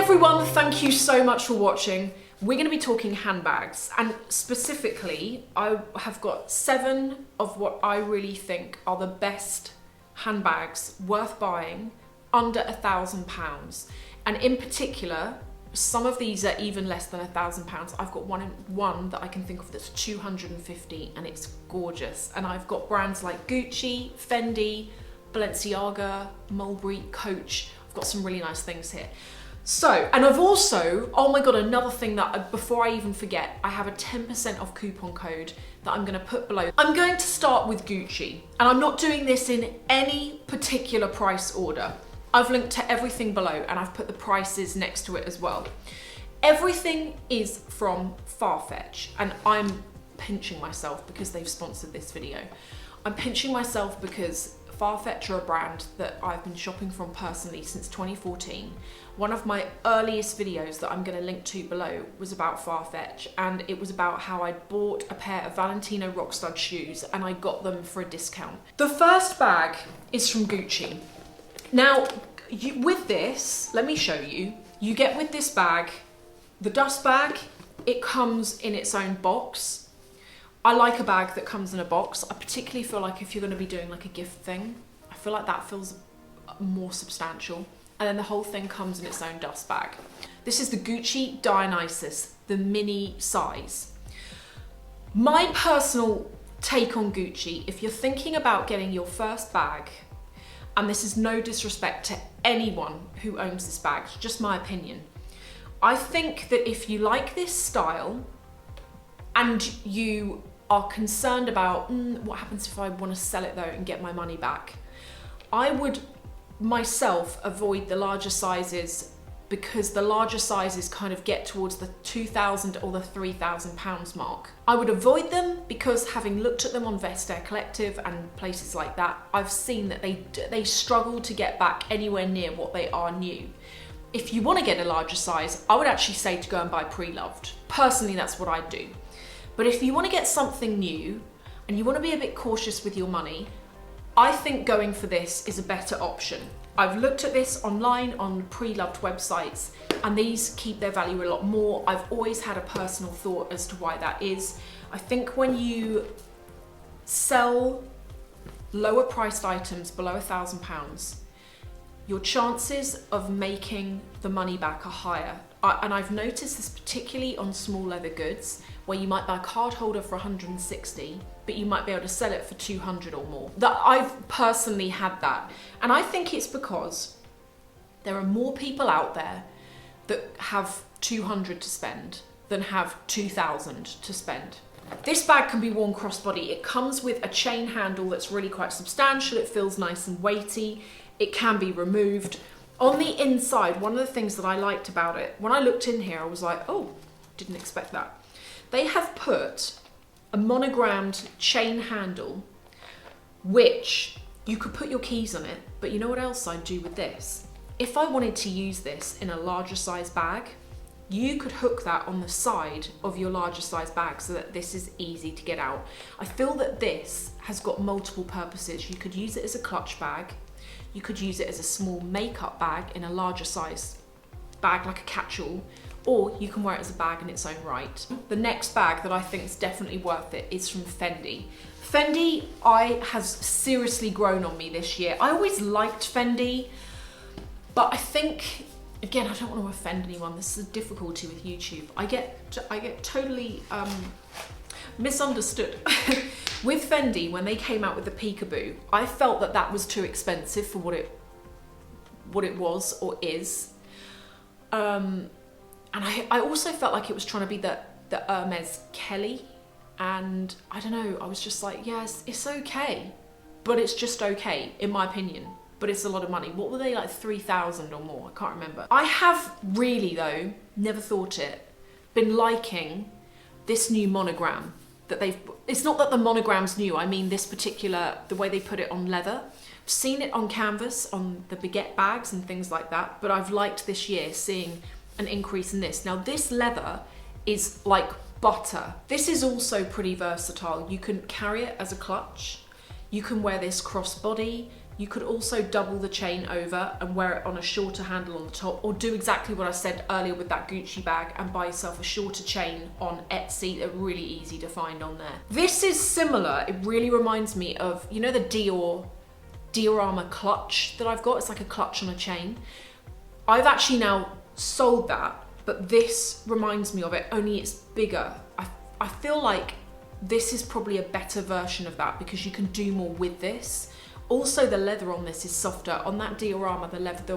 everyone, thank you so much for watching. We're going to be talking handbags, and specifically I have got 7 of what I really think are the best handbags worth buying under £1,000, and in particular some of these are even less than £1,000. I've got one that I can think of that's 250 and it's gorgeous, and I've got brands like Gucci, Fendi, Balenciaga, Mulberry, Coach. I've got some really nice things here. So, and I've also, oh my God, another thing that, before I even forget, I have a 10% off coupon code that I'm gonna put below. I'm going to start with Gucci, and I'm not doing this in any particular price order. I've linked to everything below and I've put the prices next to it as well. Everything is from Farfetch, and I'm pinching myself because they've sponsored this video. I'm pinching myself because Farfetch are a brand that I've been shopping from personally since 2014. One of my earliest videos that I'm going to link to below was about Farfetch, and it was about how I bought a pair of Valentino Rockstud shoes and I got them for a discount. The first bag is from Gucci. Now, with this, let me show you. You get with this bag, the dust bag, it comes in its own box. I like a bag that comes in a box. I particularly feel like if you're going to be doing like a gift thing, I feel like that feels more substantial. And then the whole thing comes in its own dust bag. This is the Gucci Dionysus, the mini size. My personal take on Gucci, if you're thinking about getting your first bag, and this is no disrespect to anyone who owns this bag, it's just my opinion. I think that if you like this style and you are concerned about what happens if I want to sell it though and get my money back, I would myself avoid the larger sizes, because the larger sizes kind of get towards the £2,000 or the £3,000 mark. I would avoid them because, having looked at them on Vestiaire Collective and places like that, I've seen that they struggle to get back anywhere near what they are new. If you want to get a larger size, I would actually say to go and buy pre-loved. Personally, that's what I do. But if you want to get something new and you want to be a bit cautious with your money, I think going for this is a better option. I've looked at this online on pre-loved websites, and these keep their value a lot more. I've always had a personal thought as to why that is. I think when you sell lower priced items below £1,000, your chances of making the money back are higher. And I've noticed this particularly on small leather goods, where you might buy a card holder for 160, but you might be able to sell it for 200 or more. That I've personally had that. And I think it's because there are more people out there that have 200 to spend than have 2,000 to spend. This bag can be worn crossbody. It comes with a chain handle that's really quite substantial. It feels nice and weighty. It can be removed. On the inside, one of the things that I liked about it, when I looked in here, I was like, oh, didn't expect that. They have put a monogrammed chain handle, which you could put your keys on it, but you know what else I'd do with this? If I wanted to use this in a larger size bag, you could hook that on the side of your larger size bag so that this is easy to get out. I feel that this has got multiple purposes. You could use it as a clutch bag. You could use it as a small makeup bag in a larger size bag, like a catch-all, or you can wear it as a bag in its own right. The next bag that I think is definitely worth it is from Fendi. Fendi has seriously grown on me this year. I always liked Fendi, but I think, again, I don't want to offend anyone. This is a difficulty with YouTube. I get totally misunderstood. With Fendi, when they came out with the peekaboo, I felt that that was too expensive for what it was or is. And I also felt like it was trying to be the Hermes Kelly, and I don't know, I was just like, yes, it's okay, but it's just okay, in my opinion, but it's a lot of money. What were they, like 3,000 or more? I can't remember. I have really, though, never thought it, been liking this new monogram that it's not that the monogram's new, I mean this particular, the way they put it on leather. I've seen it on canvas, on the baguette bags and things like that, but I've liked this year seeing an increase in this. Now this leather is like butter. This is also pretty versatile. You can carry it as a clutch. You can wear this crossbody. You could also double the chain over and wear it on a shorter handle on the top, or do exactly what I said earlier with that Gucci bag and buy yourself a shorter chain on Etsy. They're really easy to find on there. This is similar. It really reminds me of, you know, the Diorama clutch that I've got. It's like a clutch on a chain. I've actually now sold that, but this reminds me of it, only it's bigger. I feel like this is probably a better version of that because you can do more with this. Also, the leather on this is softer. On that diorama, the leather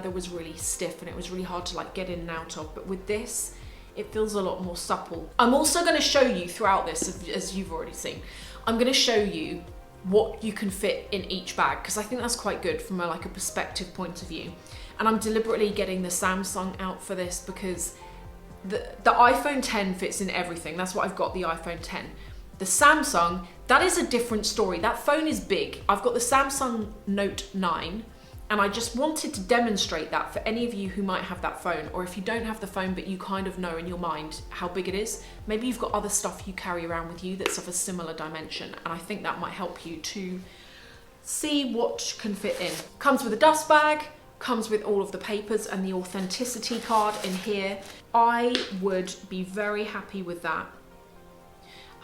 was really stiff and it was really hard to like get in and out of. But with this, it feels a lot more supple. I'm also going to show you throughout this, as you've already seen, I'm going to show you what you can fit in each bag because I think that's quite good from a perspective point of view. And I'm deliberately getting the Samsung out for this because the iPhone 10 fits in everything. That's what I've got, the iPhone 10. The Samsung, that is a different story. That phone is big. I've got the Samsung Note 9 and I just wanted to demonstrate that for any of you who might have that phone, or if you don't have the phone but you kind of know in your mind how big it is. Maybe you've got other stuff you carry around with you that's of a similar dimension, and I think that might help you to see what can fit in. Comes with a dust bag, comes with all of the papers and the authenticity card in here. I would be very happy with that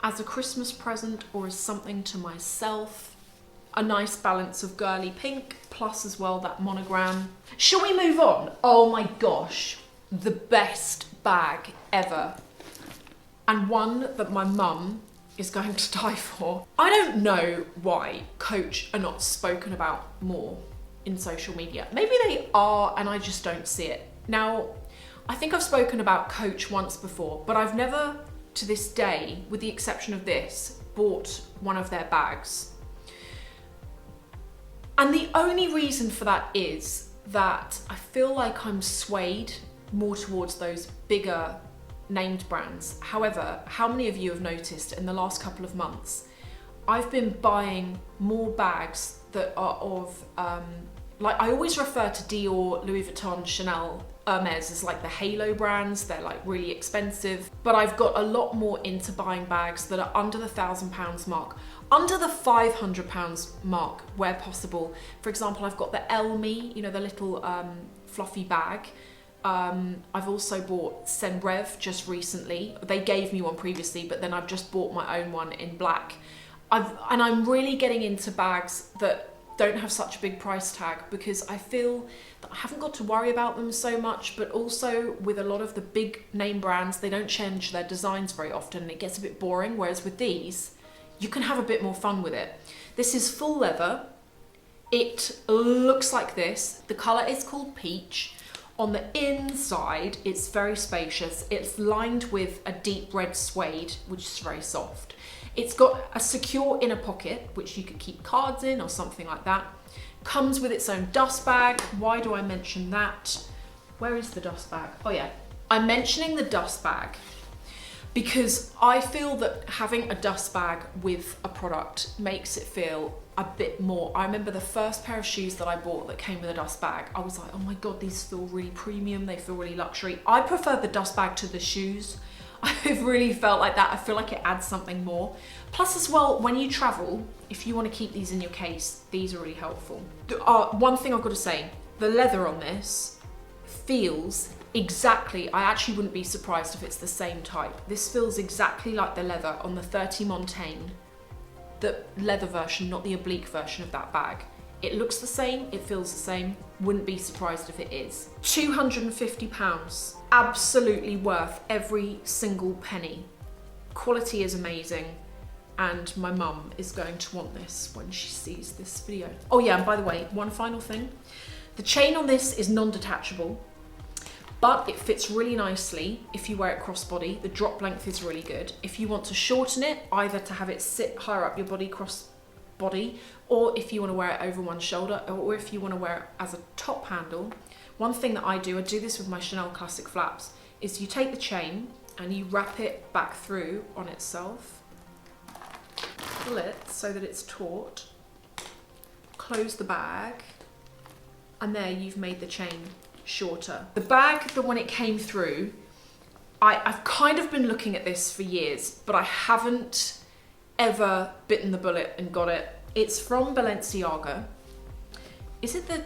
as a Christmas present or as something to myself. A nice balance of girly pink, plus as well that monogram. Shall we move on? Oh my gosh, the best bag ever. And one that my mum is going to die for. I don't know why Coach are not spoken about more in social media. Maybe they are and I just don't see it. Now, I think I've spoken about Coach once before, but I've never, to this day, with the exception of this, bought one of their bags. And the only reason for that is that I feel like I'm swayed more towards those bigger named brands. However, how many of you have noticed in the last couple of months, I've been buying more bags that are of, like I always refer to Dior, Louis Vuitton, Chanel, Hermes as like the halo brands. They're like really expensive, but I've got a lot more into buying bags that are under the £1,000 mark, under the £500 mark where possible. For example, I've got the Elmi, you know, the little fluffy bag. I've also bought Senrev just recently. They gave me one previously, but then I've just bought my own one in black. And I'm really getting into bags that don't have such a big price tag because I feel that I haven't got to worry about them so much, but also with a lot of the big name brands, they don't change their designs very often and it gets a bit boring, whereas with these, you can have a bit more fun with it. This is full leather. It looks like this. The colour is called Peach. On the inside, it's very spacious. It's lined with a deep red suede, which is very soft. It's got a secure inner pocket, which you could keep cards in or something like that. Comes with its own dust bag. Why do I mention that? Where is the dust bag? Oh yeah, I'm mentioning the dust bag because I feel that having a dust bag with a product makes it feel a bit more. I remember the first pair of shoes that I bought that came with a dust bag. I was like, oh my God, these feel really premium. They feel really luxury. I prefer the dust bag to the shoes. I've really felt like that. I feel like it adds something more. Plus as well, when you travel, if you want to keep these in your case, these are really helpful. One thing I've got to say, the leather on this feels exactly, I actually wouldn't be surprised if it's the same type. This feels exactly like the leather on the 30 Montaigne, the leather version, not the oblique version of that bag. It looks the same, it feels the same, wouldn't be surprised if it is. £250, absolutely worth every single penny. Quality is amazing, and my mum is going to want this when she sees this video. Oh yeah, and by the way, one final thing. The chain on this is non-detachable, but it fits really nicely if you wear it crossbody. The drop length is really good. If you want to shorten it, either to have it sit higher up your body crossbody, or if you want to wear it over one shoulder, or if you want to wear it as a top handle. One thing that I do this with my Chanel Classic flaps, is you take the chain and you wrap it back through on itself, pull it so that it's taut, close the bag, and there you've made the chain shorter. The bag, that when it came through, I've kind of been looking at this for years, but I haven't ever bitten the bullet and got it. It's from Balenciaga, is it the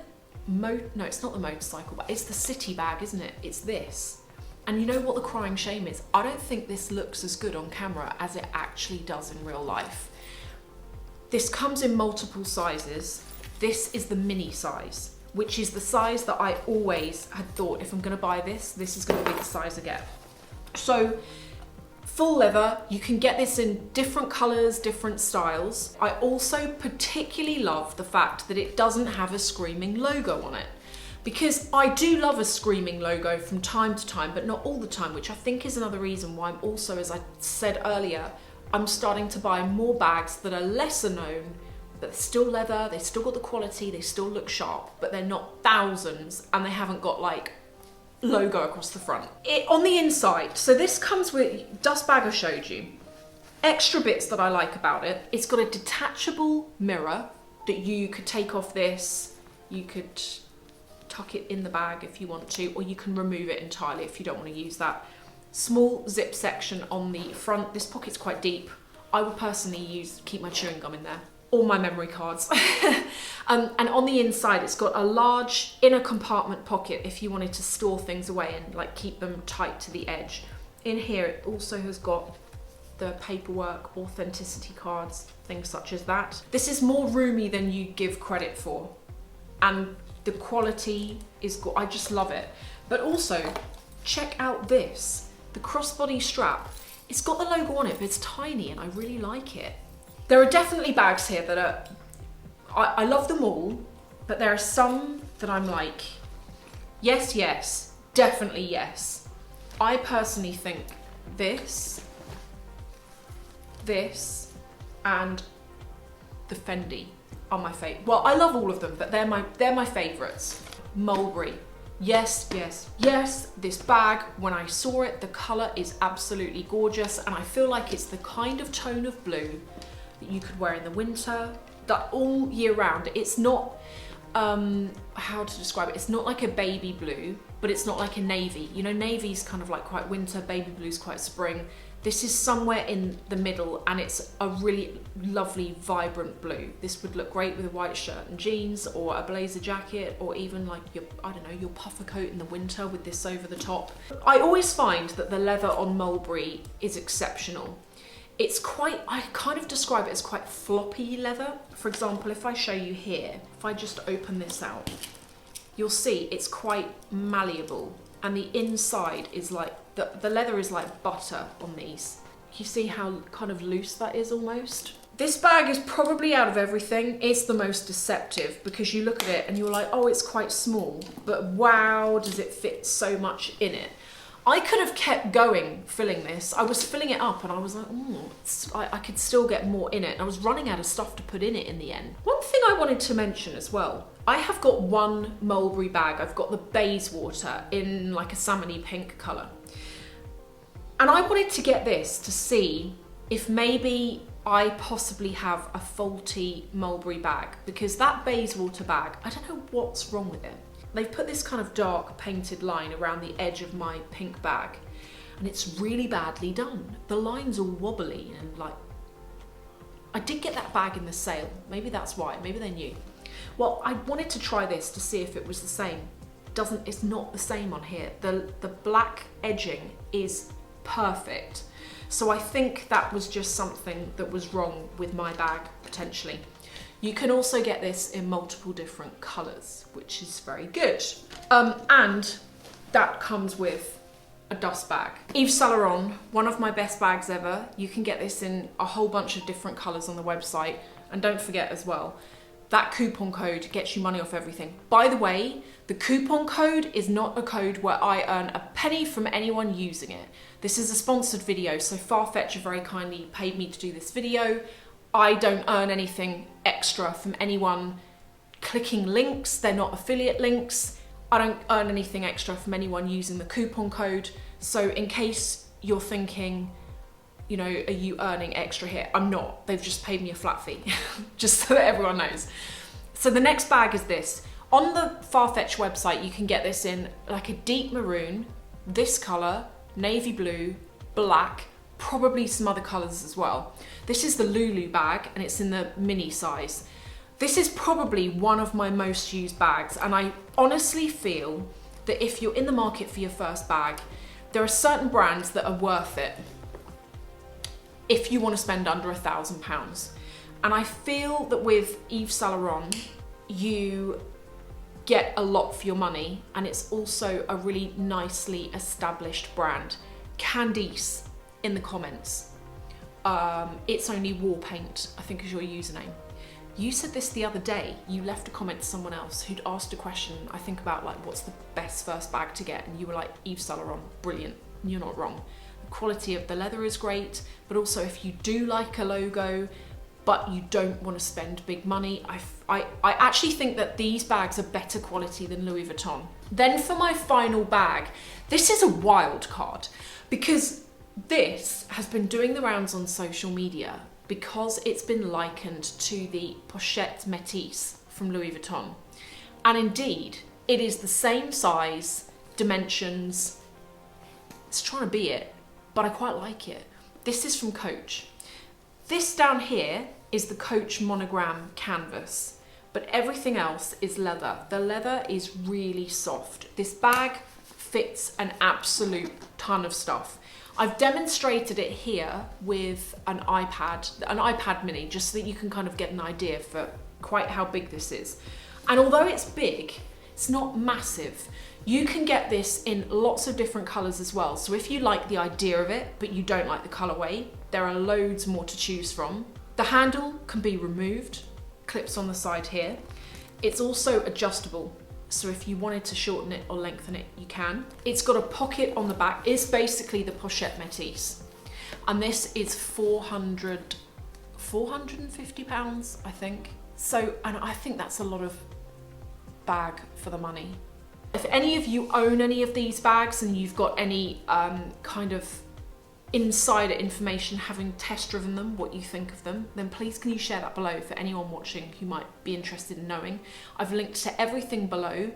no, it's not the motorcycle bag, it's the city bag, isn't it? It's this. And you know what the crying shame is? I don't think this looks as good on camera as it actually does in real life. This comes in multiple sizes. This is the mini size, which is the size that I always had thought, if I'm gonna buy this, this is gonna be the size I get. So, full leather, you can get this in different colors, different styles. I also particularly love the fact that it doesn't have a screaming logo on it. Because I do love a screaming logo from time to time, but not all the time, which I think is another reason why I'm also, as I said earlier, I'm starting to buy more bags that are lesser known, but they're still leather, they still got the quality, they still look sharp, but they're not thousands and they haven't got like logo across the front. On the inside, so this comes with dust bag I showed you. Extra bits that I like about it, it's got a detachable mirror that you could take off this, you could tuck it in the bag if you want to, or you can remove it entirely if you don't want to use that. Small zip section on the front. This pocket's quite deep. I would personally keep my chewing gum in there, all my memory cards. And on the inside, it's got a large inner compartment pocket if you wanted to store things away and like keep them tight to the edge. In here, it also has got the paperwork, authenticity cards, things such as that. This is more roomy than you give credit for. And the quality is good. I just love it. But also, check out this. The crossbody strap. It's got the logo on it, but it's tiny and I really like it. There are definitely bags here that are, I love them all, but there are some that I'm like, yes, yes, definitely yes. I personally think this, and the Fendi are my favourite. Well, I love all of them, but they're my favourites. Mulberry. Yes, yes, yes. This bag, when I saw it, the colour is absolutely gorgeous, and I feel like it's the kind of tone of blue that you could wear in the winter, that all year round. It's not, how to describe it? It's not like a baby blue, but it's not like a navy. You know, navy's kind of like quite winter, baby blue's quite spring. This is somewhere in the middle, and it's a really lovely, vibrant blue. This would look great with a white shirt and jeans, or a blazer jacket, or even like your, I don't know, your puffer coat in the winter with this over the top. I always find that the leather on Mulberry is exceptional. It's quite, I kind of describe it as quite floppy leather. For example, if I show you here, if I just open this out, you'll see it's quite malleable, and the inside is like, the leather is like butter on these. You see how kind of loose that is almost? This bag is probably, out of everything, it's the most deceptive, because you look at it and you're like, oh, it's quite small, but wow, does it fit so much in it. I could have kept going filling this. I was filling it up and I was like, I could still get more in it. I was running out of stuff to put in it in the end. One thing I wanted to mention as well, I have got one Mulberry bag. I've got the Bayswater in like a salmony pink colour. And I wanted to get this to see if maybe I possibly have a faulty Mulberry bag, because that Bayswater bag, I don't know what's wrong with it. They've put this kind of dark painted line around the edge of my pink bag, and it's really badly done. The lines are wobbly and like, I did get that bag in the sale. Maybe that's why, maybe they knew. Well, I wanted to try this to see if it was the same. It's not the same on here. The black edging is perfect. So I think that was just something that was wrong with my bag, potentially. You can also get this in multiple different colours, which is very good. And that comes with a dust bag. Yves Saint Laurent, one of my best bags ever. You can get this in a whole bunch of different colours on the website. And don't forget as well, that coupon code gets you money off everything. By the way, the coupon code is not a code where I earn a penny from anyone using it. This is a sponsored video, so Farfetch have very kindly paid me to do this video. I don't earn anything extra from anyone clicking links. They're not affiliate links. I don't earn anything extra from anyone using the coupon code. So in case you're thinking, you know, are you earning extra here? I'm not. They've just paid me a flat fee, just so that everyone knows. So the next bag is this. On the Farfetch website, you can get this in like a deep maroon, this colour, navy blue, black, probably some other colours as well. This is the Lulu bag, and it's in the mini size. This is probably one of my most used bags, and I honestly feel that if you're in the market for your first bag, there are certain brands that are worth it if you want to spend under £1,000. And I feel that with Yves Saint Laurent, you get a lot for your money, and it's also a really nicely established brand. Candice in the comments. It's only war paint, I think is your username. You said this the other day. You left a comment to someone else who'd asked a question, I think about like, what's the best first bag to get? And you were like, Yves Saint Laurent, brilliant. You're not wrong. The quality of the leather is great, but also if you do like a logo, but you don't want to spend big money, I actually think that these bags are better quality than Louis Vuitton. Then for my final bag, this is a wild card, because this has been doing the rounds on social media because it's been likened to the Pochette Métis from Louis Vuitton. And indeed, it is the same size, dimensions. It's trying to be it, but I quite like it. This is from Coach. This down here is the Coach Monogram canvas, but everything else is leather. The leather is really soft. This bag fits an absolute ton of stuff. I've demonstrated it here with an iPad mini, just so that you can kind of get an idea for quite how big this is. And although it's big, it's not massive. You can get this in lots of different colors as well. So if you like the idea of it, but you don't like the colorway, there are loads more to choose from. The handle can be removed, clips on the side here. It's also adjustable. So if you wanted to shorten it or lengthen it, you can. It's got a pocket on the back. It's basically the Pochette Métis. And this is £450, I think. So, and I think that's a lot of bag for the money. If any of you own any of these bags and you've got any kind of insider information, having test driven them, what you think of them, then please can you share that below for anyone watching who might be interested in knowing. I've linked to everything below.